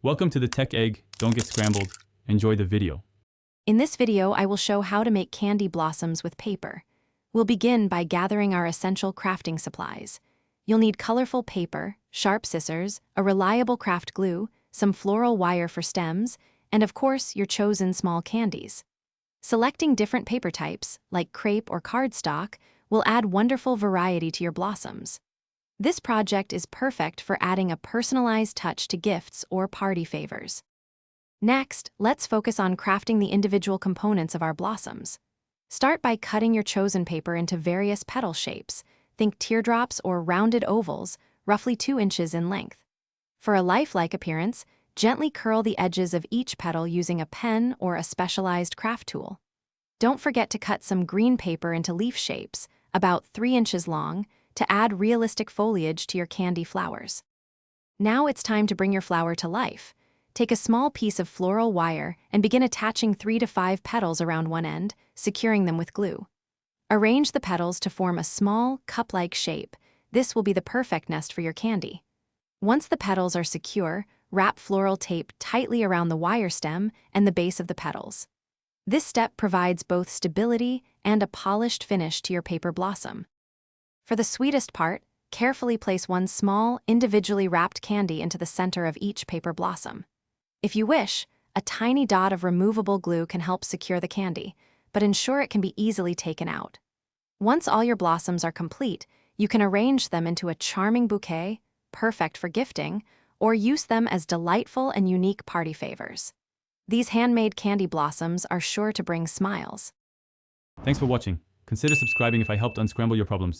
Welcome to the Tech Egg. Don't get scrambled. Enjoy the video. In this video, I will show how to make candy blossoms with paper. We'll begin by gathering our essential crafting supplies. You'll need colorful paper, sharp scissors, a reliable craft glue, some floral wire for stems, and of course, your chosen small candies. Selecting different paper types, like crepe or cardstock, will add wonderful variety to your blossoms. This project is perfect for adding a personalized touch to gifts or party favors. Next, let's focus on crafting the individual components of our blossoms. Start by cutting your chosen paper into various petal shapes. Think teardrops or rounded ovals, roughly 2 inches in length. For a lifelike appearance, gently curl the edges of each petal using a pen or a specialized craft tool. Don't forget to cut some green paper into leaf shapes, about 3 inches long, to add realistic foliage to your candy flowers. Now it's time to bring your flower to life. Take a small piece of floral wire and begin attaching 3 to 5 petals around one end, securing them with glue. Arrange the petals to form a small, cup-like shape. This will be the perfect nest for your candy. Once the petals are secure, wrap floral tape tightly around the wire stem and the base of the petals. This step provides both stability and a polished finish to your paper blossom. For the sweetest part, carefully place one small, individually wrapped candy into the center of each paper blossom. If you wish, a tiny dot of removable glue can help secure the candy, but ensure it can be easily taken out. Once all your blossoms are complete, you can arrange them into a charming bouquet, perfect for gifting, or use them as delightful and unique party favors. These handmade candy blossoms are sure to bring smiles. Thanks for watching. Consider subscribing if I helped unscramble your problems.